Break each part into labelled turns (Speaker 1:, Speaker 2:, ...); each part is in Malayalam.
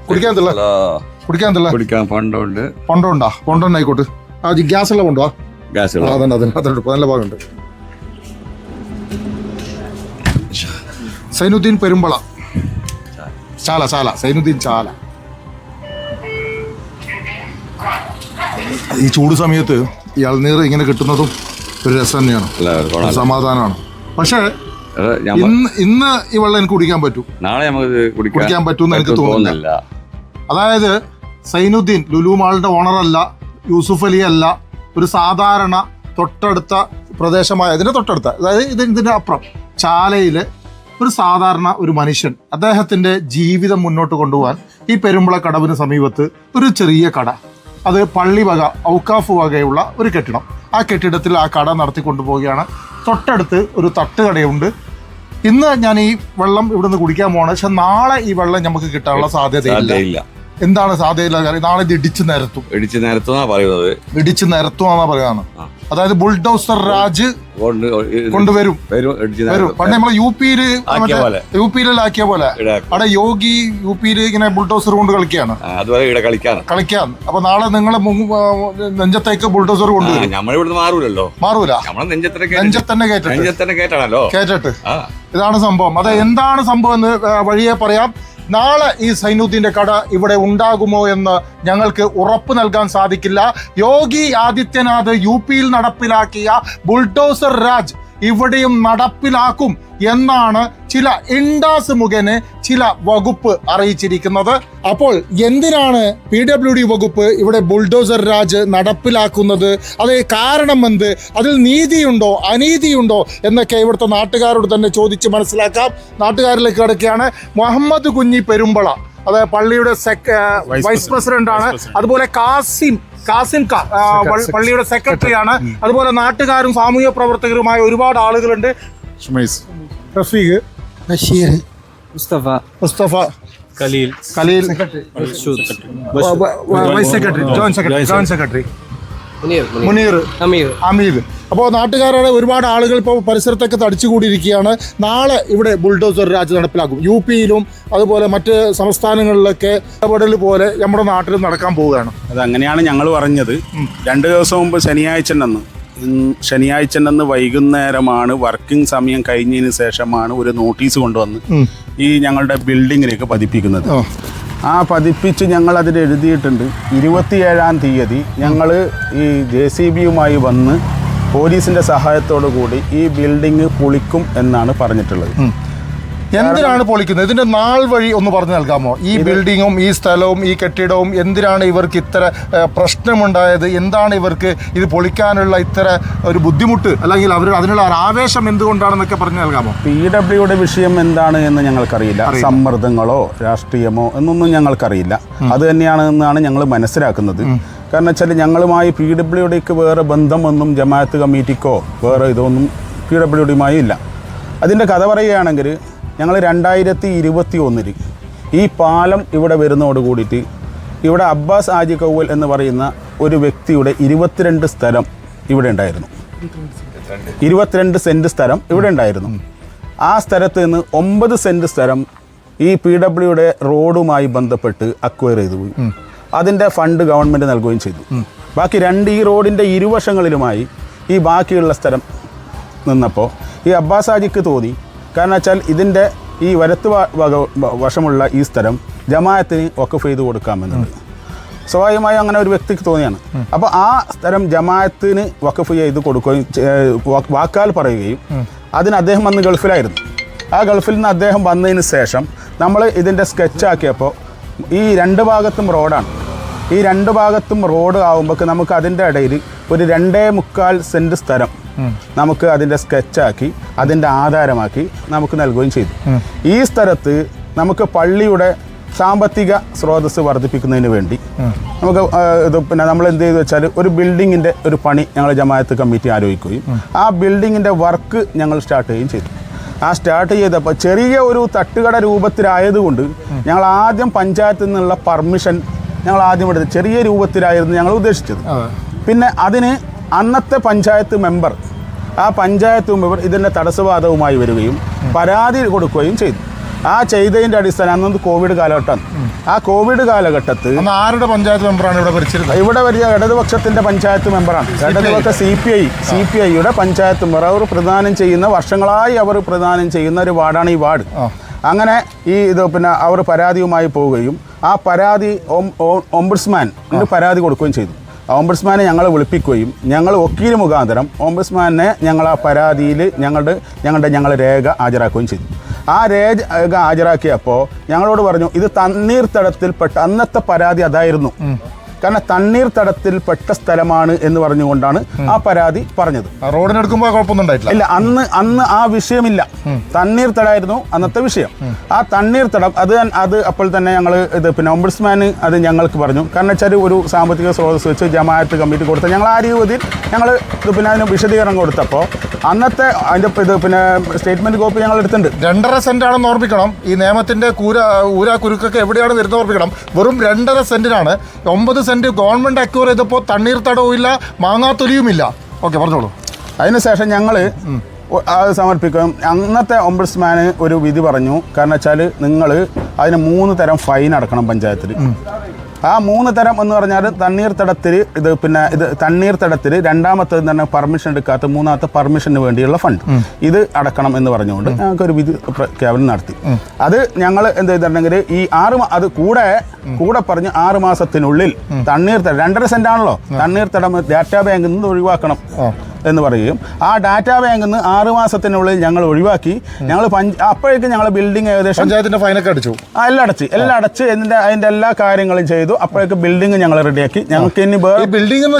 Speaker 1: കുടിക്കാൻ
Speaker 2: ആയിക്കോട്ടെ. ഗ്യാസ് ഉള്ള കൊണ്ടോ? നല്ല ഭാഗമുണ്ട്. സൈനുദ്ദീൻ പെരുമ്പള ചാല സൈനുദ്ദീൻ ചാല. ഈ ചൂട് സമയത്ത് ഈ ഇളനീർ ഇങ്ങനെ കിട്ടുന്നതും ഒരു രസം തന്നെയാണ്, സമാധാനമാണ്. പക്ഷേ ഇന്ന് ഈ വെള്ളം എനിക്ക് കുടിക്കാൻ പറ്റും,
Speaker 1: നാളെ നമുക്ക്
Speaker 2: കുടിക്കാൻ പറ്റുമെന്ന് എനിക്ക് തോന്നുന്നില്ല. അതായത് സൈനുദ്ദീൻ ലുലു മാളിന്റെ ഓണറല്ല, യൂസുഫ് അലി അല്ല, ഒരു സാധാരണ തൊട്ടടുത്ത പ്രദേശമായ ഇതിന്റെ തൊട്ടടുത്ത, അതായത് ഇതിന്റെ അപ്പുറം ചാലയിലെ ഒരു സാധാരണ ഒരു മനുഷ്യൻ, അദ്ദേഹത്തിന്റെ ജീവിതം മുന്നോട്ട് കൊണ്ടുപോകാൻ ഈ പെരുമ്പള കടവിന് സമീപത്ത് ഒരു ചെറിയ കട, അത് പള്ളി വക ഔക്കാഫ് വകയുള്ള ഒരു കെട്ടിടം, ആ കെട്ടിടത്തിൽ ആ കട നടത്തിക്കൊണ്ടുപോവുകയാണ്. തൊട്ടടുത്ത് ഒരു തട്ടുകടയുണ്ട്. ഇന്ന് ഞാൻ ഈ വെള്ളം ഇവിടുന്ന് കുടിക്കാൻ പോവാണ്. പക്ഷെ നാളെ ഈ വെള്ളം നമുക്ക് കിട്ടാനുള്ള സാധ്യതയില്ല. എന്താണ് സാധ്യതയില്ല? നാളെ ഇത് ഇടിച്ചു നിരത്തും എന്നാ പറയുന്നത്. അതായത് ബുൾഡോസർ രാജ് കൊണ്ടുവരും. പണ്ട് നമ്മളെ യുപിയിലെല്ലാം ആക്കിയ പോലെ അവിടെ യോഗി യുപിയിൽ ഇങ്ങനെ ബുൾഡോസർ കൊണ്ട് കളിക്കുകയാണ്. അപ്പൊ നാളെ നിങ്ങളെ നെഞ്ചത്തേക്ക് ബുൾഡോസർ കൊണ്ടുവരും. മാറൂല, നെഞ്ചത്തന്നെ കേട്ടിട്ട്. ഇതാണ് സംഭവം. അത് എന്താണ് സംഭവം എന്ന് വഴിയെ പറയാം. നാളെ ഈ സൈനുദ്ദീന്റെ കട ഇവിടെ ഉണ്ടാകുമോ എന്ന് ഞങ്ങൾക്ക് ഉറപ്പ് നൽകാൻ സാധിക്കില്ല. യോഗി ആദിത്യനാഥ് യുപിയിൽ നടപ്പിലാക്കിയ ബുൾഡോസർ രാജ് ഇവിടെയും നടപ്പിലാക്കും എന്നാണ് ചില ഇൻഡാസ് മുഖേന ചില വകുപ്പ് അറിയിച്ചിരിക്കുന്നത്. അപ്പോൾ എന്തിനാണ് PWD വകുപ്പ് ഇവിടെ ബുൾഡോസർ രാജ് നടപ്പിലാക്കുന്നത്? അത് കാരണം എന്ത്? അതിൽ നീതിയുണ്ടോ അനീതിയുണ്ടോ എന്നൊക്കെ ഇവിടുത്തെ നാട്ടുകാരോട് തന്നെ ചോദിച്ച് മനസ്സിലാക്കാം. നാട്ടുകാരിലേക്ക് കിടക്കുകയാണ്. മുഹമ്മദ് കുഞ്ഞി പെരുമ്പള, അതായത് പള്ളിയുടെ വൈസ് പ്രസിഡന്റ് ആണ്. അതുപോലെ കാസിം പള്ളിയുടെ സെക്രട്ടറിയാണ്. അതുപോലെ നാട്ടുകാരും സാമൂഹ്യ പ്രവർത്തകരുമായ ഒരുപാട് ആളുകളുണ്ട്. Rafeeq, Basheer, Musthafa, Khaleel, vice secretary, joint secretary Muneer, Ameed. അപ്പോൾ നാട്ടുകാരുടെ ഒരുപാട് ആളുകൾ ഇപ്പോൾ പരിസരത്തൊക്കെ തടിച്ചുകൂടിയിരിക്കുകയാണ്. നാളെ ഇവിടെ ബുൾഡോസർ രാജ് നടപ്പിലാക്കും. യുപിയിലും അതുപോലെ മറ്റ് സംസ്ഥാനങ്ങളിലൊക്കെ ഇടപെടൽ പോലെ നമ്മുടെ നാട്ടിലും നടക്കാൻ പോവുകയാണ്.
Speaker 3: അതങ്ങനെയാണ് ഞങ്ങൾ പറഞ്ഞത്. 2 ദിവസം മുമ്പ് ശനിയാഴ്ച വൈകുന്നേരമാണ്, വർക്കിംഗ് സമയം കഴിഞ്ഞതിന് ശേഷമാണ് ഒരു നോട്ടീസ് കൊണ്ടുവന്ന് ഈ ഞങ്ങളുടെ ബിൽഡിങ്ങിലേക്ക് പതിപ്പിക്കുന്നത്. ആ പതിപ്പിച്ച് ഞങ്ങൾ അതിൽ എഴുതിയിട്ടുണ്ട്. 27-ാം തീയതി ഞങ്ങൾ ഈ JCBയുമായി വന്ന് പോലീസിൻ്റെ സഹായത്തോടു കൂടി ഈ ബിൽഡിങ് പൊളിക്കും എന്നാണ് പറഞ്ഞിട്ടുള്ളത്.
Speaker 2: എന്തിനാണ് പൊളിക്കുന്നത്? ഇതിന്റെ നാൾ വഴി ഒന്ന് പറഞ്ഞു നൽകാമോ? ഈ ബിൽഡിങ്ങും ഈ സ്ഥലവും ഈ കെട്ടിടവും എന്തിനാണ് ഇവർക്ക് ഇത്ര പ്രശ്നമുണ്ടായത്? എന്താണ് ഇവർക്ക് ഇത് പൊളിക്കാനുള്ള ഇത്ര ഒരു ബുദ്ധിമുട്ട്, അല്ലെങ്കിൽ അവർ അതിനുള്ള ഒരു ആവേശം എന്തുകൊണ്ടാണെന്നൊക്കെ പറഞ്ഞു നൽകാമോ?
Speaker 3: PWDയുടെ വിഷയം എന്താണ് എന്ന് ഞങ്ങൾക്കറിയില്ല. സമ്മർദ്ദങ്ങളോ രാഷ്ട്രീയമോ എന്നൊന്നും ഞങ്ങൾക്കറിയില്ല. അത് തന്നെയാണെന്നാണ് ഞങ്ങൾ മനസ്സിലാക്കുന്നത്. കാരണം വെച്ചാൽ ഞങ്ങളുമായി PWDക്ക് വേറെ ബന്ധമൊന്നും ജമാഅത്ത് കമ്മിറ്റിക്കോ വേറെ ഇതൊന്നും PWDയുമായി ഇല്ല. അതിൻ്റെ കഥ പറയുകയാണെങ്കിൽ ഞങ്ങൾ 2021 ഈ പാലം ഇവിടെ വരുന്നതോട് കൂടിയിട്ട് ഇവിടെ അബ്ബാസ് ആജി കൗവൽ എന്ന് പറയുന്ന ഒരു വ്യക്തിയുടെ 22 സ്ഥലം ഇവിടെ ഉണ്ടായിരുന്നു. 22 സെൻറ്റ് സ്ഥലം ഇവിടെ ഉണ്ടായിരുന്നു. ആ സ്ഥലത്ത് നിന്ന് 9 സെൻറ്റ് സ്ഥലം ഈ PWDയുടെ റോഡുമായി ബന്ധപ്പെട്ട് അക്വയർ ചെയ്തു പോയി. അതിൻ്റെ ഫണ്ട് ഗവൺമെൻറ് നൽകുകയും ചെയ്തു. ബാക്കി ഈ റോഡിൻ്റെ ഇരുവശങ്ങളിലുമായി ഈ ബാക്കിയുള്ള സ്ഥലം നിന്നപ്പോൾ ഈ അബ്ബാസ് ആജിക്ക് തോന്നി, കാരണം വെച്ചാൽ ഇതിൻ്റെ ഈ വലത്ത് വശമുള്ള ഈ സ്ഥലം ജമാഅത്തിന് വഖഫ് ചെയ്ത് കൊടുക്കാമെന്നുണ്ട്. സ്വാഭാവികമായും അങ്ങനെ ഒരു വ്യക്തിക്ക് തോന്നിയാണ്. അപ്പോൾ ആ സ്ഥലം ജമാഅത്തിന് വഖഫ് ചെയ്ത് കൊടുക്കുകയും വാക്കാൽ പറയുകയും അതിന് അദ്ദേഹം അന്ന് ഗൾഫിലായിരുന്നു. ആ ഗൾഫിൽ നിന്ന് അദ്ദേഹം വന്നതിന് ശേഷം നമ്മൾ ഇതിൻ്റെ സ്കെച്ചാക്കിയപ്പോൾ ഈ 2 ഭാഗത്തും റോഡാണ്. ഈ 2 ഭാഗത്തും റോഡ് ആകുമ്പോൾ നമുക്ക് അതിൻ്റെ ഇടയിൽ ഒരു 2.25 സെൻറ്റ് സ്ഥലം നമുക്ക് അതിൻ്റെ സ്കെച്ചാക്കി അതിൻ്റെ ആധാരമാക്കി നമുക്ക് നൽകുകയും ചെയ്തു. ഈ സ്ഥലത്ത് നമുക്ക് പള്ളിയുടെ സാമ്പത്തിക സ്രോതസ്സ് വർദ്ധിപ്പിക്കുന്നതിന് വേണ്ടി നമുക്ക് ഇത് പിന്നെ നമ്മൾ എന്ത് ചെയ്തു വെച്ചാൽ ഒരു ബിൽഡിങ്ങിൻ്റെ ഒരു പണി ഞങ്ങൾ ജമാഅത്ത് കമ്മിറ്റി ആലോചിക്കുകയും ആ ബിൽഡിങ്ങിൻ്റെ വർക്ക് ഞങ്ങൾ സ്റ്റാർട്ട് ചെയ്യുകയും ചെയ്തു. ആ സ്റ്റാർട്ട് ചെയ്തപ്പോൾ ചെറിയ ഒരു തട്ടുകട രൂപത്തിലായതുകൊണ്ട് ഞങ്ങൾ ആദ്യം പഞ്ചായത്തിൽ നിന്നുള്ള പെർമിഷൻ ഞങ്ങൾ ആദ്യം എടുത്ത് ചെറിയ രൂപത്തിലായിരുന്നു ഞങ്ങൾ ഉദ്ദേശിച്ചത്. പിന്നെ അതിന് അന്നത്തെ പഞ്ചായത്ത് മെമ്പർ ഇതിൻ്റെ തടസ്സവാദവുമായി വരികയും പരാതി കൊടുക്കുകയും ചെയ്തു. ആ ചെയ്തതിൻ്റെ അടിസ്ഥാനം അന്നത് കോവിഡ് കാലഘട്ടമാണ്. ആ കോവിഡ് കാലഘട്ടത്തിൽ
Speaker 2: ആരുടെ പഞ്ചായത്ത് മെമ്പറാണ് ഇവിടെ ഭരിച്ചിരുന്നത്?
Speaker 3: ഇവിടെ വലിയ ഇടതുപക്ഷത്തിൻ്റെ പഞ്ചായത്ത് മെമ്പറാണ്. ഇടതുപക്ഷ CPIയുടെ പഞ്ചായത്ത് മെമ്പർ. അവർ പ്രദാനം ചെയ്യുന്ന വർഷങ്ങളായി അവർ പ്രദാനം ചെയ്യുന്ന ഒരു വാർഡാണ് ഈ വാർഡ്. അങ്ങനെ പിന്നെ അവർ പരാതിയുമായി പോവുകയും ആ പരാതി ഓംബുഡ്സ്മാന് പരാതി കൊടുക്കുകയും ചെയ്തു. ഓംബുഡ്സ്മാനെ ഞങ്ങൾ വിളിപ്പിക്കുകയും ഞങ്ങൾ വക്കീൽ മുഖാന്തരം ഓംബുഡ്സ്മാനെ ഞങ്ങൾ ആ പരാതിയിൽ ഞങ്ങൾ രേഖ ഹാജരാക്കുകയും ചെയ്തു. ആ രേഖ ഹാജരാക്കിയപ്പോൾ ഞങ്ങളോട് പറഞ്ഞു ഇത് തണ്ണീർത്തടത്തിൽപ്പെട്ട അന്നത്തെ പരാതി അതായിരുന്നു. കാരണം തണ്ണീർത്തടത്തിൽപ്പെട്ട സ്ഥലമാണ് എന്ന് പറഞ്ഞുകൊണ്ടാണ് ആ പരാതി പറഞ്ഞത്.
Speaker 2: റോഡിനെടുക്കുമ്പോൾ കുഴപ്പമൊന്നും ഉണ്ടായിട്ടില്ല.
Speaker 3: ഇല്ല, അന്ന് ആ വിഷയമില്ല. തണ്ണീർത്തടായിരുന്നു അന്നത്തെ വിഷയം. ആ തണ്ണീർത്തടം അത് അപ്പോൾ തന്നെ ഞങ്ങൾ പിന്നെ ഓംബുഡ്സ്മാന് അത് ഞങ്ങൾക്ക് പറഞ്ഞു. കാരണം വെച്ചാൽ ഒരു സാമ്പത്തിക സ്രോതസ് വെച്ച് ജമാഅത്ത് കമ്മിറ്റി കൊടുത്ത ഞങ്ങൾ ആ രീതിയിൽ ഞങ്ങൾ പിന്നെ അതിന് വിശദീകരണം കൊടുത്തപ്പോൾ അന്നത്തെ അതിൻ്റെ പിന്നെ സ്റ്റേറ്റ്മെന്റ് കോപ്പി ഞങ്ങൾ എടുത്തിട്ടുണ്ട്.
Speaker 2: 2.5 സെന്റ് ആണെന്ന് ഓർമ്മിക്കണം. ഈ നിയമത്തിന്റെ കുരുക്കൊക്കെ എവിടെയാണ് വരുന്നത് ഓർമ്മിക്കണം. വെറും 2.5 സെന്റിനാണ് 9 സെന്റ് ഗവൺമെന്റ് അക്വയർ ചെയ്തപ്പോൾ തണ്ണീർത്തടവും ഇല്ല, മാങ്ങാത്തൊലിയുമില്ല. ഓക്കെ, പറഞ്ഞോളൂ.
Speaker 3: അതിനുശേഷം ഞങ്ങൾ അത് സമർപ്പിക്കും. അന്നത്തെ ഓംബുഡ്സ്മാന് ഒരു വിധി പറഞ്ഞു. കാരണം വെച്ചാൽ നിങ്ങൾ അതിന് 3 തരം ഫൈൻ അടക്കണം പഞ്ചായത്തിൽ. ആ 3 തരം എന്ന് പറഞ്ഞാൽ തണ്ണീർത്തടത്തിൽ തണ്ണീർത്തടത്തിൽ രണ്ടാമത്തേത് തന്നെ പെർമിഷൻ എടുക്കാത്ത, മൂന്നാമത്തെ പെർമിഷന് വേണ്ടിയുള്ള ഫണ്ട് ഇത് അടക്കണം എന്ന് പറഞ്ഞുകൊണ്ട് ഞങ്ങൾക്കൊരു വിധി പ്രഖ്യാപനം നടത്തി. അത് ഞങ്ങൾ എന്ത് ചെയ്തിട്ടുണ്ടെങ്കിൽ ഈ അത് കൂടെ പറഞ്ഞ് 6 മാസത്തിനുള്ളിൽ തണ്ണീർത്തടം 2.5 സെന്റ് ആണല്ലോ, തണ്ണീർത്തടം ഡാറ്റാ ബാങ്കിൽ നിന്ന് ഒഴിവാക്കണം എന്ന് പറയുകയും ആ ഡാറ്റാ ബാങ്കിൽ നിന്ന് 6 മാസത്തിനുള്ളിൽ ഞങ്ങൾ ഒഴിവാക്കി. ഞങ്ങൾ അപ്പോഴേക്കും ഞങ്ങൾ ബിൽഡിംഗ് ഏകദേശം
Speaker 2: പഞ്ചായത്തിന്റെ ഫൈനൊക്കെ അടിച്ചു.
Speaker 3: എല്ലാം അടച്ച് അതിന്റെ എല്ലാ കാര്യങ്ങളും ചെയ്തു. അപ്പോഴേക്കും ബിൽഡിംഗ് ഞങ്ങൾ റെഡിയാക്കി. ഞങ്ങൾക്ക് ഇനി
Speaker 2: ബിൽഡിംഗ്
Speaker 3: 2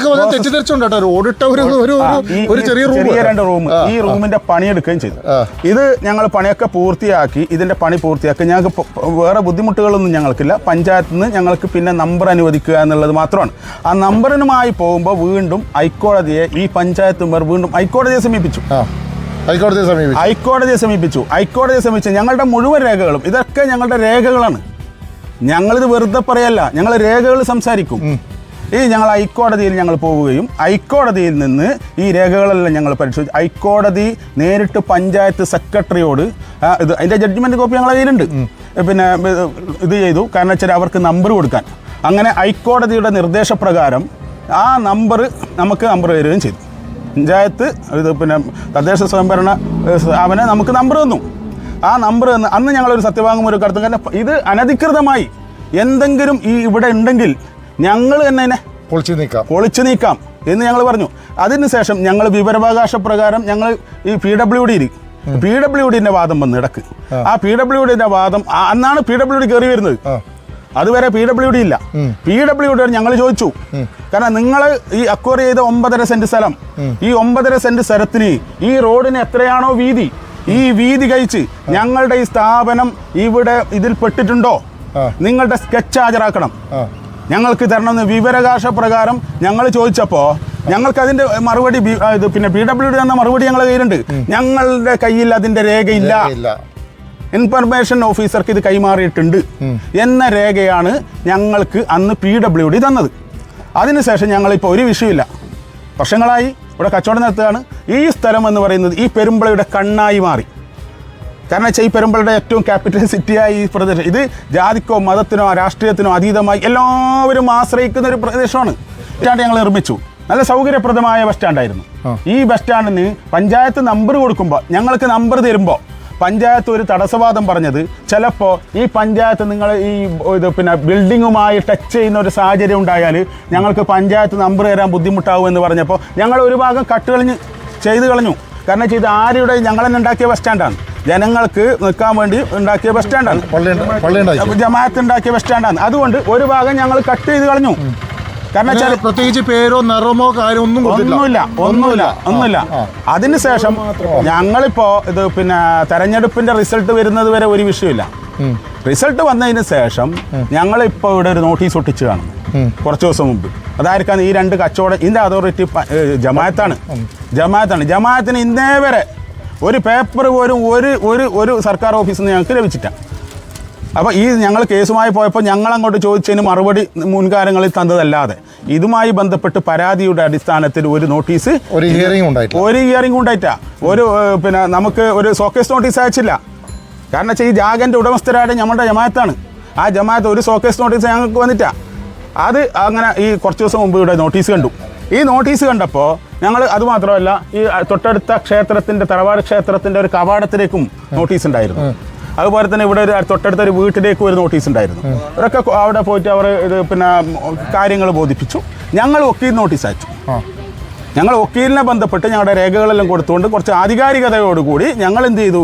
Speaker 3: റൂം, ഈ റൂമിന്റെ പണിയെടുക്കുകയും ചെയ്തു. ഇത് ഞങ്ങൾ പണിയൊക്കെ പൂർത്തിയാക്കി. ഇതിന്റെ പണി പൂർത്തിയാക്കി ഞങ്ങൾക്ക് വേറെ ബുദ്ധിമുട്ടുകളൊന്നും ഞങ്ങൾക്കില്ല. പഞ്ചായത്തിൽ നിന്ന് ഞങ്ങൾക്ക് പിന്നെ നമ്പർ അനുവദിക്കുക എന്നുള്ളത് മാത്രമാണ്. ആ നമ്പറിനുമായി പോകുമ്പോൾ വീണ്ടും ഹൈക്കോടതിയെ ഈ പഞ്ചായത്ത് വീണ്ടും ഹൈക്കോടതിയെ സമീപിച്ചു. ഞങ്ങളുടെ മുഴുവൻ രേഖകളും ഇതൊക്കെ ഞങ്ങളുടെ രേഖകളാണ്. ഞങ്ങളിത് വെറുതെ പറയല്ല, ഞങ്ങൾ രേഖകൾ സംസാരിക്കും. ഞങ്ങൾ ഹൈക്കോടതിയിൽ ഞങ്ങൾ പോവുകയും ഹൈക്കോടതിയിൽ നിന്ന് ഈ രേഖകളെല്ലാം ഞങ്ങൾ പരിശോധിച്ചു. ഹൈക്കോടതി നേരിട്ട് പഞ്ചായത്ത് സെക്രട്ടറിയോട് അതിൻ്റെ ജഡ്ജ്മെൻറ്റ് കോപ്പി ഞങ്ങളുടെ കയ്യിലുണ്ട്. പിന്നെ ഇത് ചെയ്തു. കാരണം വെച്ചാൽ അവർക്ക് നമ്പർ കൊടുക്കാൻ. അങ്ങനെ ഹൈക്കോടതിയുടെ നിർദ്ദേശപ്രകാരം ആ നമുക്ക് നമ്പർ തരികയും ചെയ്തു. പഞ്ചായത്ത് പിന്നെ തദ്ദേശ സ്വയംഭരണ സ്ഥാപനം നമുക്ക് നമ്പർ തന്നു. ആ നമ്പർ തന്ന് അന്ന് ഞങ്ങളൊരു സത്യവാങ്മൂലം കടത്തും. കാരണം ഇത് അനധികൃതമായി എന്തെങ്കിലും ഇവിടെ ഉണ്ടെങ്കിൽ ഞങ്ങൾ തന്നെ പൊളിച്ചു നീക്കാം എന്ന് ഞങ്ങൾ പറഞ്ഞു. അതിനുശേഷം ഞങ്ങൾ വിവരാവകാശ പ്രകാരം ഞങ്ങൾ ഈ PWDന്റെ വാദം വന്ന് ഇടക്ക്. ആ PWDന്റെ വാദം അന്നാണ് PWD കയറി വരുന്നത്. അതുവരെ PWD ഇല്ല. PWD ഞങ്ങൾ ചോദിച്ചു. കാരണം നിങ്ങൾ ഈ അക്വയർ ചെയ്ത 9.5 സെന്റ് സ്ഥലം, ഈ 9.5 സെന്റ് സ്ഥലത്തിന് ഈ റോഡിന് എത്രയാണോ വീതി, ഈ വീതി കഴിച്ച് ഞങ്ങളുടെ ഈ സ്ഥാപനം ഇവിടെ ഇതിൽ പെട്ടിട്ടുണ്ടോ, നിങ്ങളുടെ സ്കെച്ച് ഹാജരാക്കണം, ഞങ്ങൾക്ക് തരണമെന്ന് വിവരാവകാശ പ്രകാരം ഞങ്ങൾ ചോദിച്ചപ്പോൾ ഞങ്ങൾക്ക് അതിന്റെ മറുപടി പിന്നെ PWD എന്ന മറുപടി ഞങ്ങളുടെ കയ്യിലുണ്ട്. ഞങ്ങളുടെ കയ്യിൽ അതിന്റെ രേഖയില്ല. ഇൻഫർമേഷൻ ഓഫീസർക്ക് ഇത് കൈമാറിയിട്ടുണ്ട് എന്ന രേഖയാണ് ഞങ്ങൾക്ക് അന്ന് PWD തന്നത്. അതിനുശേഷം ഞങ്ങളിപ്പോൾ ഒരു വിഷയമില്ല, വർഷങ്ങളായി ഇവിടെ കച്ചവടം നടത്തുകയാണ്. ഈ സ്ഥലം എന്ന് പറയുന്നത് ഈ പെരുമ്പളയുടെ കണ്ണായി മാറി. കാരണം വെച്ചാൽ ഈ പെരുമ്പളയുടെ ഏറ്റവും ക്യാപിറ്റൽ സിറ്റിയായി ഈ പ്രദേശം, ഇത് ജാതിക്കോ മതത്തിനോ രാഷ്ട്രീയത്തിനോ അതീതമായി എല്ലാവരും ആശ്രയിക്കുന്ന ഒരു പ്രദേശമാണ്. സ്റ്റാൻഡ് ഞങ്ങൾ നിർമ്മിച്ചു. നല്ല സൗകര്യപ്രദമായ ബസ് സ്റ്റാൻഡായിരുന്നു. ഈ ബസ് സ്റ്റാൻഡിന് പഞ്ചായത്ത് നമ്പർ കൊടുക്കുമ്പോൾ, ഞങ്ങൾക്ക് നമ്പർ തരുമ്പോൾ പഞ്ചായത്ത് ഒരു തടസ്സവാദം പറഞ്ഞത്, ചിലപ്പോൾ ഈ പഞ്ചായത്ത് നിങ്ങൾ പിന്നെ ബിൽഡിങ്ങുമായി ടച്ച് ചെയ്യുന്ന ഒരു സാഹചര്യം ഉണ്ടായാൽ ഞങ്ങൾക്ക് പഞ്ചായത്ത് നമ്പർ തരാൻ ബുദ്ധിമുട്ടാവും എന്ന് പറഞ്ഞപ്പോൾ ഞങ്ങൾ ഒരു ഭാഗം ചെയ്ത് കളഞ്ഞു. കാരണം ചെയ്ത് ആരുടെ ഞങ്ങൾ തന്നെ ഉണ്ടാക്കിയ ബസ് സ്റ്റാൻഡാണ്, ജനങ്ങൾക്ക് നിൽക്കാൻ വേണ്ടി ഉണ്ടാക്കിയ ബസ് സ്റ്റാൻഡാണ്, ജമാഅത്ത് ഉണ്ടാക്കിയ ബസ് സ്റ്റാൻഡാണ്. അതുകൊണ്ട് ഒരു ഭാഗം ഞങ്ങൾ കട്ട് ചെയ്ത് കളഞ്ഞു. കാരണം
Speaker 2: പ്രത്യേകിച്ച് പേരോ നിറമോ കാര്യം
Speaker 3: ഒന്നുമില്ല. അതിനുശേഷം ഞങ്ങളിപ്പോ പിന്നെ തെരഞ്ഞെടുപ്പിന്റെ റിസൾട്ട് വരുന്നത് വരെ ഒരു വിഷയമില്ല. റിസൾട്ട് വന്നതിന് ശേഷം ഞങ്ങളിപ്പോൾ ഇവിടെ ഒരു നോട്ടീസ് ഒട്ടിച്ച് കാണും കുറച്ച് ദിവസം മുമ്പ്. അതായിരിക്കാണ് ഈ 2 കച്ചവടം. ഇതിന്റെ അതോറിറ്റി ജമാഅത്താണ്. ജമാഅത്തിന് ഇന്നേ വരെ ഒരു പേപ്പർ പോലും ഒരു സർക്കാർ ഓഫീസിൽ നിന്ന് ഞങ്ങൾക്ക് ലഭിച്ചിട്ടാണ്. അപ്പോൾ ഈ ഞങ്ങൾ കേസുമായി പോയപ്പോൾ ഞങ്ങളങ്ങോട്ട് ചോദിച്ചതിന് മറുപടി മുൻകാലങ്ങളിൽ തന്നതല്ലാതെ ഇതുമായി ബന്ധപ്പെട്ട് പരാതിയുടെ അടിസ്ഥാനത്തിൽ ഒരു നോട്ടീസ്,
Speaker 2: ഒരു ഹിയറിംഗ് ഉണ്ടായിട്ടാ,
Speaker 3: പിന്നെ നമുക്ക് ഒരു സോക്കേസ് നോട്ടീസ് അയച്ചില്ല. കാരണം വെച്ചാൽ ഈ ജാഗൻ്റെ ഉടമസ്ഥരായിട്ട് നമ്മുടെ ജമാഅത്താണ്. ആ ജമാഅത്ത് ഒരു ഷോക്കേസ് നോട്ടീസ് ഞങ്ങൾക്ക് വന്നിട്ടാണ്. അത് അങ്ങനെ ഈ കുറച്ച് ദിവസം മുമ്പ് ഇവിടെ നോട്ടീസ് കണ്ടു. ഈ നോട്ടീസ് കണ്ടപ്പോൾ ഞങ്ങൾ അതുമാത്രമല്ല, ഈ തൊട്ടടുത്ത ക്ഷേത്രത്തിൻ്റെ തറവാട് ക്ഷേത്രത്തിൻ്റെ ഒരു കവാടത്തിലേക്കും നോട്ടീസ് ഉണ്ടായിരുന്നു. അതുപോലെ തന്നെ ഇവിടെ ഒരു തൊട്ടടുത്തൊരു വീട്ടിലേക്ക് ഒരു നോട്ടീസ് ഉണ്ടായിരുന്നു. ഇവരൊക്കെ അവിടെ പോയിട്ട് അവർ ഇത് പിന്നെ കാര്യങ്ങൾ ബോധിപ്പിച്ചു. ഞങ്ങൾ വക്കീൽ നോട്ടീസ് അയച്ചു. ഞങ്ങൾ വക്കീലിനെ ബന്ധപ്പെട്ട് ഞങ്ങളുടെ രേഖകളെല്ലാം കൊടുത്തുകൊണ്ട് കുറച്ച് ആധികാരികതയോടുകൂടി ഞങ്ങൾ എന്ത് ചെയ്തു,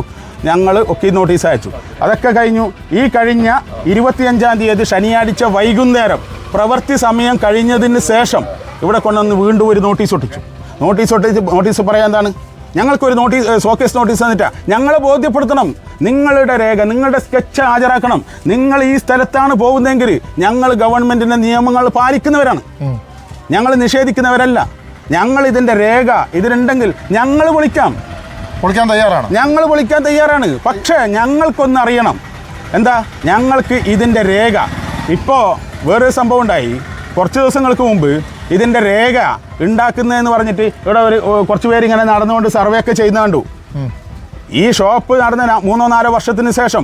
Speaker 3: ഞങ്ങൾ വക്കീൽ നോട്ടീസ് അയച്ചു. അതൊക്കെ കഴിഞ്ഞു. ഈ കഴിഞ്ഞ 25-ാം തീയതി ശനിയാഴ്ച വൈകുന്നേരം പ്രവൃത്തി സമയം കഴിഞ്ഞതിന് ശേഷം ഇവിടെ കൊണ്ടുവന്ന് വീണ്ടും ഒരു നോട്ടീസ് ഒട്ടിച്ചു. നോട്ടീസ് പറയാൻ എന്താണ്, ഞങ്ങൾക്കൊരു ഷോക്കേസ് നോട്ടീസ് തന്നിട്ടാ. ഞങ്ങളെ ബോധ്യപ്പെടുത്തണം, നിങ്ങളുടെ രേഖ, നിങ്ങളുടെ സ്കെച്ച് ഹാജരാക്കണം. നിങ്ങൾ ഈ സ്ഥലത്താണ് പോകുന്നതെങ്കിൽ ഞങ്ങൾ ഗവൺമെൻറ്റിൻ്റെ നിയമങ്ങൾ പാലിക്കുന്നവരാണ്, ഞങ്ങൾ നിഷേധിക്കുന്നവരല്ല. ഞങ്ങൾ ഇതിൻ്റെ രേഖ ഇതിലുണ്ടെങ്കിൽ ഞങ്ങൾ പൊളിക്കാൻ തയ്യാറാണ്. പക്ഷേ ഞങ്ങൾക്കൊന്നറിയണം, എന്താ, ഞങ്ങൾക്ക് ഇതിൻ്റെ രേഖ. ഇപ്പോൾ വേറൊരു സംഭവം ഉണ്ടായി. കുറച്ച് ദിവസങ്ങൾക്ക് മുമ്പ് ഇതിൻ്റെ രേഖ ഉണ്ടാക്കുന്നതെന്ന് പറഞ്ഞിട്ട് ഇവിടെ കുറച്ച് പേരിങ്ങനെ നടന്നുകൊണ്ട് സർവേ ഒക്കെ ചെയ്യുന്ന കണ്ടു. ഈ ഷോപ്പ് നടന്ന 3-4 വർഷത്തിന് ശേഷം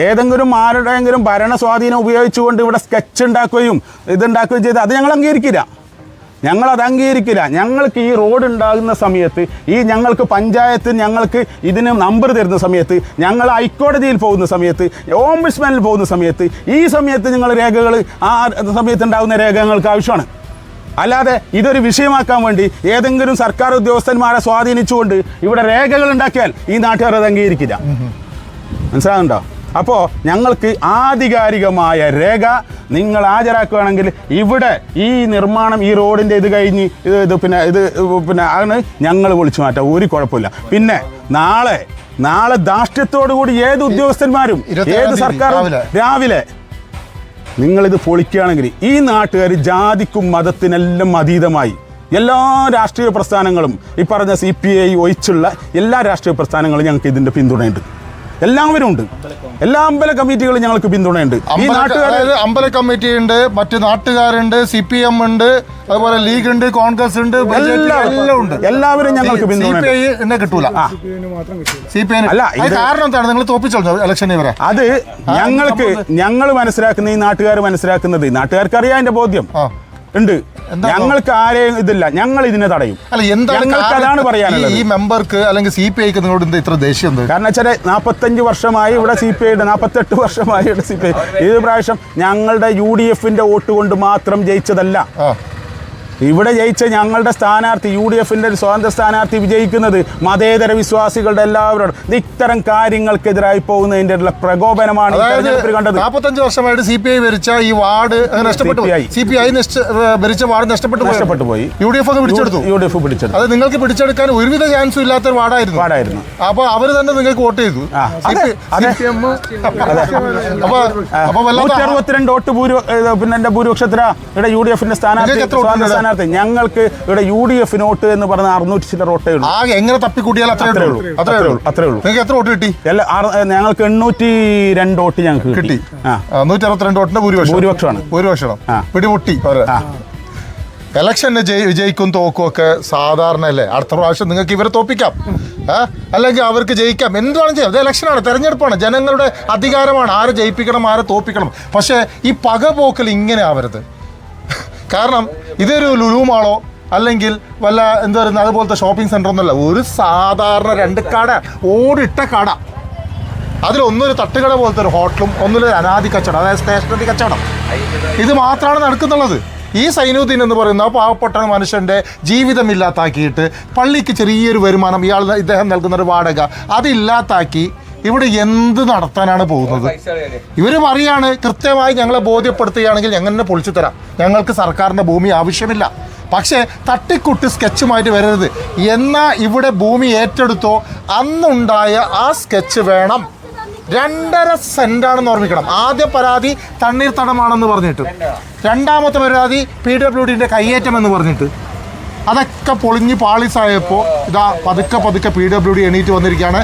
Speaker 3: ഏതെങ്കിലും ആരുടെയെങ്കിലും ഭരണ സ്വാധീനം ഉപയോഗിച്ചുകൊണ്ട് ഇവിടെ സ്കെച്ച് ഉണ്ടാക്കുകയും ഇതുണ്ടാക്കുകയും ചെയ്ത് അത് ഞങ്ങൾ അംഗീകരിക്കില്ല. ഞങ്ങൾക്ക് ഈ റോഡ് ഉണ്ടാകുന്ന സമയത്ത്, ഈ ഞങ്ങൾക്ക് പഞ്ചായത്ത് ഞങ്ങൾക്ക് ഇതിന് നമ്പർ തരുന്ന സമയത്ത്, ഞങ്ങൾ ഹൈക്കോടതിയിൽ പോകുന്ന സമയത്ത്, ഓംബുഡ്സ്മാനിൽ പോകുന്ന സമയത്ത്, ഈ സമയത്ത് നിങ്ങൾ രേഖകൾ ആ സമയത്ത് ഉണ്ടാകുന്ന രേഖ ഞങ്ങൾക്ക് ആവശ്യമാണ്. അല്ലാതെ ഇതൊരു വിഷയമാക്കാൻ വേണ്ടി ഏതെങ്കിലും സർക്കാർ ഉദ്യോഗസ്ഥന്മാരെ സ്വാധീനിച്ചുകൊണ്ട് ഇവിടെ രേഖകൾ ഉണ്ടാക്കിയാൽ ഈ നാട്ടുകാർ അത് അംഗീകരിക്കില്ല. മനസ്സിലാകുന്നുണ്ടോ? അപ്പോൾ ഞങ്ങൾക്ക് ആധികാരികമായ രേഖ നിങ്ങൾ ഹാജരാക്കുകയാണെങ്കിൽ ഇവിടെ ഈ നിർമ്മാണം, ഈ റോഡിൻ്റെ ഇത് കഴിഞ്ഞ് ഇത് ആണ് ഞങ്ങൾ വിളിച്ചു മാറ്റാം, ഒരു കുഴപ്പമില്ല. പിന്നെ നാളെ ധാർഷ്ട്യത്തോടുകൂടി ഏത് ഉദ്യോഗസ്ഥന്മാരും ഏത് സർക്കാരും രാവിലെ നിങ്ങളിത് പൊളിക്കുകയാണെങ്കിൽ ഈ നാട്ടുകാർ ജാതിക്കും മതത്തിനെല്ലാം അതീതമായി എല്ലാ രാഷ്ട്രീയ പ്രസ്ഥാനങ്ങളും, ഈ പറഞ്ഞ CPI ഒഴിച്ചുള്ള എല്ലാ രാഷ്ട്രീയ പ്രസ്ഥാനങ്ങളും ഞങ്ങൾക്ക് ഇതിൻ്റെ പിന്തുണയുണ്ട്. എല്ലാവരും ഉണ്ട്. എല്ലാ അമ്പല കമ്മിറ്റികളും ഞങ്ങൾക്ക് പിന്തുണയുണ്ട്. ഈ നാട്ടുകാർ
Speaker 2: അമ്പല കമ്മിറ്റി ഉണ്ട്, മറ്റു നാട്ടുകാരുണ്ട്, CPM ഉണ്ട്, അതുപോലെ ലീഗ് ഉണ്ട്, കോൺഗ്രസ് ഉണ്ട്, എല്ലാം ഉണ്ട്.
Speaker 3: എല്ലാവരും ഞങ്ങൾക്ക് പിന്തുണ.
Speaker 2: കിട്ടൂല. അല്ല, കാരണം എന്താണ്? നിങ്ങൾ തോപ്പിച്ചോളൂ ഇലക്ഷനെ വരെ. അത്
Speaker 3: ഞങ്ങൾ മനസ്സിലാക്കുന്ന, ഈ നാട്ടുകാർ മനസ്സിലാക്കുന്നത്, നാട്ടുകാർക്ക് അറിയാം അതിന്റെ ബോധ്യം ഉണ്ട്. ഞങ്ങൾക്ക് ആരെയും ഇതില്ല, ഞങ്ങൾ ഇതിനെ തടയും. അതാണ് പറയാനുള്ളത്.
Speaker 2: ഈ മെമ്പർക്ക് അല്ലെങ്കിൽ CPIക്ക് നിങ്ങളോട് എന്താ ഇത്ര ദേഷ്യം?
Speaker 3: കാരണം വെച്ചാൽ 45 വർഷമായി ഇവിടെ CPI, 48 വർഷമായി ഇവിടെ CPI. ഇത് പ്രാവശ്യം ഞങ്ങളുടെ UDFന്റെ വോട്ട് കൊണ്ട് മാത്രം ജയിച്ചതല്ല. ഇവിടെ ജയിച്ച ഞങ്ങളുടെ സ്ഥാനാർത്ഥി, UDFന്റെ ഒരു സ്വതന്ത്ര സ്ഥാനാർത്ഥി വിജയിക്കുന്നത് മതേതര വിശ്വാസികളുടെ എല്ലാവരോടും ഇത്തരം കാര്യങ്ങൾക്കെതിരായി പോകുന്നതിന്റെ പ്രകോപനമാണ് കണ്ടത്.
Speaker 2: 45 വർഷമായിട്ട് CPI ഭരിച്ച ഈ വാർഡ് നഷ്ടപ്പെട്ടു. CPI ഭരിച്ച വാർഡ് നഷ്ടപ്പെട്ടു പോയി. UDF പിടിച്ചെടുത്തു. അത് നിങ്ങൾക്ക് പിടിച്ചെടുക്കാൻ ഒരുവിധ ചാൻസും ഇല്ലാത്ത ഒരു വാർഡായിരുന്നു. അപ്പൊ അവര് തന്നെ നിങ്ങൾക്ക് വോട്ട് ചെയ്തു.
Speaker 3: 162 വോട്ട് പിന്നെ ഭൂരിപക്ഷത്തിലാ ഇവിടെ UDFന്റെ സ്ഥാനാർത്ഥി. ഞങ്ങൾക്ക് ഇവിടെ UDF നോട്ട് എന്ന് പറഞ്ഞ 600 ചില വോട്ടേ ഉള്ളൂ.
Speaker 2: എങ്ങനെ തപ്പിക്കൂട്ടിയാൽ അത്രേ ഉള്ളൂ. നിങ്ങൾക്ക് എത്ര വോട്ട് കിട്ടി?
Speaker 3: ഞങ്ങൾക്ക് 802 വോട്ട് ഞങ്ങൾക്ക് കിട്ടി.
Speaker 2: 162 വോട്ടിന്റെ ഭൂരിപക്ഷമാണ്. പിടിമുട്ടി. ഇലക്ഷന് വിജയിക്കും തോക്കും ഒക്കെ സാധാരണ അല്ലേ? അടുത്ത പ്രാവശ്യം നിങ്ങൾക്ക് ഇവരെ തോപ്പിക്കാം, അല്ലെങ്കിൽ അവർക്ക് ജയിക്കാം, എന്താണ് ചെയ്യാം. ഇത് ഇലക്ഷനാണ്, തെരഞ്ഞെടുപ്പാണ്, ജനങ്ങളുടെ അധികാരമാണ്. ആരെ ജയിപ്പിക്കണം, ആരെ തോപ്പിക്കണം. പക്ഷേ ഈ പകപോക്കൽ ഇങ്ങനെ ആവരുത്. കാരണം ഇതൊരു ലുലു മാളോ അല്ലെങ്കിൽ വല്ല എന്താ പറയുന്നത് അതുപോലത്തെ ഷോപ്പിംഗ് സെൻ്റർ ഒന്നുമല്ല. ഒരു സാധാരണ 2 കട, ഓടിട്ട കട, അതിലൊന്നൊരു തട്ടുകട പോലത്തെ ഒരു ഹോട്ടലും, ഒന്നൊരു അനാദി കച്ചവടം, അതായത് സ്റ്റേഷനറി കച്ചവടം. ഇത് മാത്രമാണ് നടക്കുന്നുള്ളത്. ഈ സൈനുദ്ദീൻ എന്ന് പറയുന്ന പാവപ്പെട്ട മനുഷ്യൻ്റെ ജീവിതമില്ലാത്താക്കിയിട്ട് പള്ളിക്ക് ചെറിയൊരു വരുമാനം, ഇദ്ദേഹം നൽകുന്നൊരു വാടക, അതില്ലാത്താക്കി ഇവിടെ എന്ത് നടത്താനാണ് പോകുന്നത്? ഇവർ പറയാണ് കൃത്യമായി ഞങ്ങളെ ബോധ്യപ്പെടുത്തുകയാണെങ്കിൽ ഞങ്ങൾ പൊളിച്ചു തരാം, ഞങ്ങൾക്ക് സർക്കാരിൻ്റെ ഭൂമി ആവശ്യമില്ല. പക്ഷേ തട്ടിക്കുട്ടി സ്കെച്ചുമായിട്ട് വരരുത്. എന്നാൽ ഇവിടെ ഭൂമി ഏറ്റെടുത്തോ അന്നുണ്ടായ ആ സ്കെച്ച് വേണം. 2.5 സെൻറ്റാണെന്ന് ഓർമ്മിക്കണം. ആദ്യ പരാതി തണ്ണീർത്തടമാണെന്ന് പറഞ്ഞിട്ട്, രണ്ടാമത്തെ പരാതി PWDൻ്റെ കയ്യേറ്റം എന്ന് പറഞ്ഞിട്ട്, അതൊക്കെ പൊളിഞ്ഞ് പാളിസായപ്പോൾ ഇതാ പതുക്കെ പതുക്കെ PWD എണീറ്റ് വന്നിരിക്കുകയാണ്.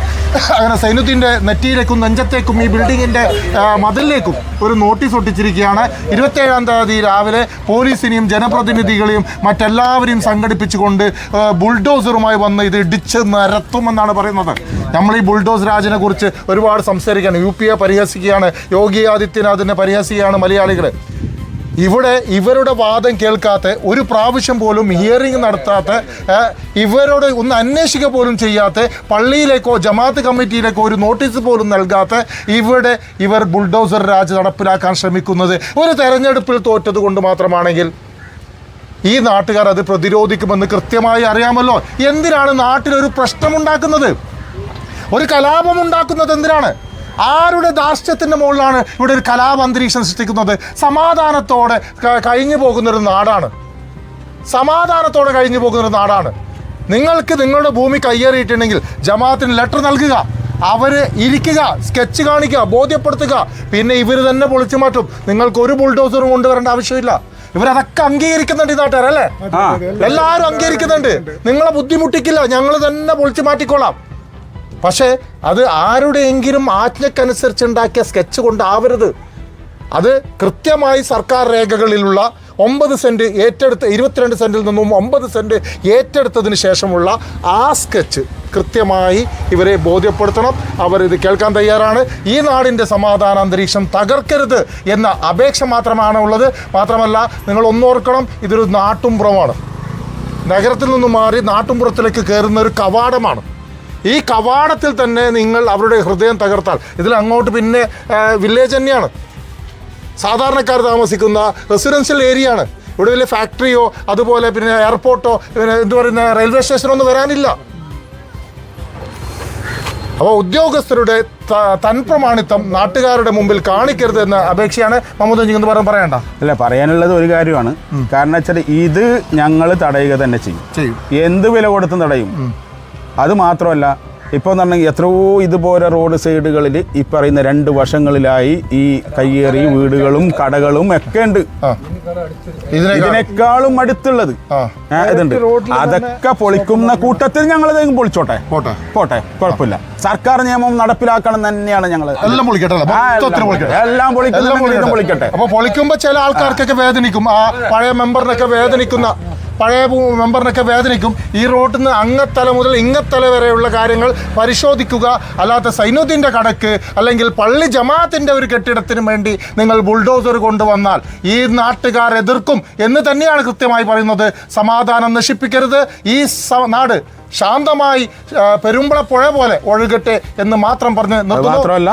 Speaker 2: അങ്ങനെ സൈനുദ്ദീൻ്റെ നെറ്റിയിലേക്കും നെഞ്ചത്തേക്കും ഈ ബിൽഡിങ്ങിൻ്റെ മതിലിലേക്കും ഒരു നോട്ടീസ് ഒട്ടിച്ചിരിക്കുകയാണ്. 27-ാം തീയതി രാവിലെ പോലീസിനെയും ജനപ്രതിനിധികളെയും മറ്റെല്ലാവരെയും സംഘടിപ്പിച്ചുകൊണ്ട് ബുൾഡോസറുമായി വന്ന് ഇത് ഇടിച്ച് നിരത്തുമെന്നാണ് പറയുന്നത്. നമ്മൾ ഈ ബുൾഡോസ് രാജിനെ കുറിച്ച് ഒരുപാട് സംസാരിക്കുകയാണ്. UP പരിഹസിക്കുകയാണ്, യോഗി ആദിത്യനാഥിനെ പരിഹസിക്കുകയാണ് മലയാളികൾ. ഇവിടെ ഇവരുടെ വാദം കേൾക്കാത്ത, ഒരു പ്രാവശ്യം പോലും ഹിയറിംഗ് നടത്താത്ത, ഇവരോട് ഒന്ന് അന്വേഷിക്കുക പോലും ചെയ്യാത്ത, പള്ളിയിലേക്കോ ജമാഅത്ത് കമ്മിറ്റിയിലേക്കോ ഒരു നോട്ടീസ് പോലും നൽകാത്ത ഇവർ ബുൾഡോസർ രാജ് നടപ്പിലാക്കാൻ ശ്രമിക്കുന്നത് ഒരു തെരഞ്ഞെടുപ്പിൽ തോറ്റത് കൊണ്ട് മാത്രമാണെങ്കിൽ ഈ നാട്ടുകാർ അത് പ്രതിരോധിക്കുമെന്ന് കൃത്യമായി അറിയാമല്ലോ. എന്തിനാണ് നാട്ടിലൊരു പ്രശ്നമുണ്ടാക്കുന്നത്, ഒരു കലാപമുണ്ടാക്കുന്നത്? എന്തിനാണ്? ആരുടെ ധാർഷ്ട്യത്തിൻ്റെ മുകളിലാണ് ഇവിടെ ഒരു കലാപന്തരീക്ഷം സൃഷ്ടിക്കുന്നത്? സമാധാനത്തോടെ കഴിഞ്ഞു പോകുന്നൊരു നാടാണ്, സമാധാനത്തോടെ കഴിഞ്ഞു പോകുന്നൊരു നാടാണ്. നിങ്ങൾക്ക് നിങ്ങളുടെ ഭൂമി കയ്യേറിയിട്ടുണ്ടെങ്കിൽ ജമാഅത്തിന് ലെറ്റർ നൽകുക, അവർ ഇരിക്കുക, സ്കെച്ച് കാണിക്കുക, ബോധ്യപ്പെടുത്തുക. പിന്നെ ഇവർ തന്നെ പൊളിച്ചു മാറ്റും. നിങ്ങൾക്ക് ഒരു ബുൾഡോസറും കൊണ്ടുവരേണ്ട ആവശ്യമില്ല. ഇവരതൊക്കെ അംഗീകരിക്കുന്നുണ്ട് ഈ നാട്ടുകാരല്ലേ, എല്ലാവരും അംഗീകരിക്കുന്നുണ്ട്. നിങ്ങളെ ബുദ്ധിമുട്ടിക്കില്ല, ഞങ്ങൾ തന്നെ പൊളിച്ചു മാറ്റിക്കോളാം. പക്ഷേ അത് ആരുടെയെങ്കിലും ആജ്ഞക്കനുസരിച്ചുണ്ടാക്കിയ സ്കെച്ച് കൊണ്ടാവരുത്. അത് കൃത്യമായി സർക്കാർ രേഖകളിലുള്ള 9 സെൻറ്റ് ഏറ്റെടുത്ത് 22 സെൻറ്റിൽ നിന്നും 9 സെൻറ്റ് ഏറ്റെടുത്തതിന് ശേഷമുള്ള ആ സ്കെച്ച് കൃത്യമായി ഇവരെ ബോധ്യപ്പെടുത്തണം. അവരിത് കേൾക്കാൻ തയ്യാറാണ്. ഈ നാടിൻ്റെ സമാധാന അന്തരീക്ഷം തകർക്കരുത് എന്ന അപേക്ഷ മാത്രമാണ് ഉള്ളത്. മാത്രമല്ല, നിങ്ങൾ ഒന്നോർക്കണം, ഇതൊരു നാട്ടുംപുറമാണ്. നഗരത്തിൽ നിന്നും മാറി നാട്ടുംപുറത്തിലേക്ക് കയറുന്ന ഒരു കവാടമാണ്. ഈ കവാടത്തിൽ തന്നെ നിങ്ങൾ അവരുടെ ഹൃദയം തകർത്താൽ, ഇതിൽ അങ്ങോട്ട് പിന്നെ വില്ലേജ് തന്നെയാണ്, സാധാരണക്കാർ താമസിക്കുന്ന റെസിഡൻഷ്യൽ ഏരിയ ആണ്. ഇവിടെ വലിയ ഫാക്ടറിയോ അതുപോലെ പിന്നെ എയർപോർട്ടോ പിന്നെ എന്ത് പറയുന്ന റെയിൽവേ സ്റ്റേഷനോ ഒന്നും വരാനില്ല. അപ്പോൾ ഉദ്യോഗസ്ഥരുടെ തൻപ്രമാണിത്വം നാട്ടുകാരുടെ മുമ്പിൽ കാണിക്കരുത് എന്ന അപേക്ഷയാണ്. മമ്മൂദ് എന്ന് പറയണ്ട.
Speaker 3: അല്ല, പറയാനുള്ളത് ഒരു കാര്യമാണ്. കാരണം വെച്ചാൽ ഇത് ഞങ്ങൾ തടയുക തന്നെ ചെയ്യും. എന്ത് വില കൊടുത്തും തടയും. അത് മാത്രമല്ല, ഇപ്പോൾ എന്ന് പറഞ്ഞാൽ എത്രയോ ഇതുപോലെ റോഡ് സൈഡുകളിൽ ഈ പറയുന്ന 2 വശങ്ങളിലായി ഈ കയ്യേറി വീടുകളും കടകളും ഒക്കെ ഉണ്ട്. ഇതിനേക്കാളും അടുത്തുള്ളത് ഇതുണ്ട്. അതൊക്കെ പൊളിക്കുന്ന കൂട്ടത്തിൽ ഞങ്ങൾ പൊളിച്ചോട്ടെ, പോട്ടെ, കുഴപ്പമില്ല. സർക്കാർ നിയമം നടപ്പിലാക്കണം തന്നെയാണ് ഞങ്ങൾ.
Speaker 2: എല്ലാം
Speaker 3: പൊളിക്കട്ടെ.
Speaker 2: അപ്പൊ പൊളിക്കുമ്പോ ചില ആൾക്കാർക്കൊക്കെ വേദനിക്കും, ആ പഴയ മെമ്പറിനൊക്കെ വേദനിക്കും. ഈ റോഡിൽ നിന്ന് അങ്ങത്തല മുതൽ ഇങ്ങത്തല വരെയുള്ള കാര്യങ്ങൾ പരിശോധിക്കുക. അല്ലാത്ത സൈനുദ്ദീൻ്റെ കടക്ക് അല്ലെങ്കിൽ പള്ളി ജമാഅത്തിൻ്റെ ഒരു കെട്ടിടത്തിന് വേണ്ടി നിങ്ങൾ ബുൾഡോസർ കൊണ്ടുവന്നാൽ ഈ നാട്ടുകാർ എതിർക്കും എന്ന് തന്നെയാണ് കൃത്യമായി പറയുന്നത്. സമാധാനം നശിപ്പിക്കരുത്. ഈ നാട് ശാന്തമായി പെരുമ്പള പുഴ പോലെ ഒഴുകട്ടെ എന്ന് മാത്രം പറഞ്ഞ് നിർത്തുന്നു.
Speaker 3: മാത്രമല്ല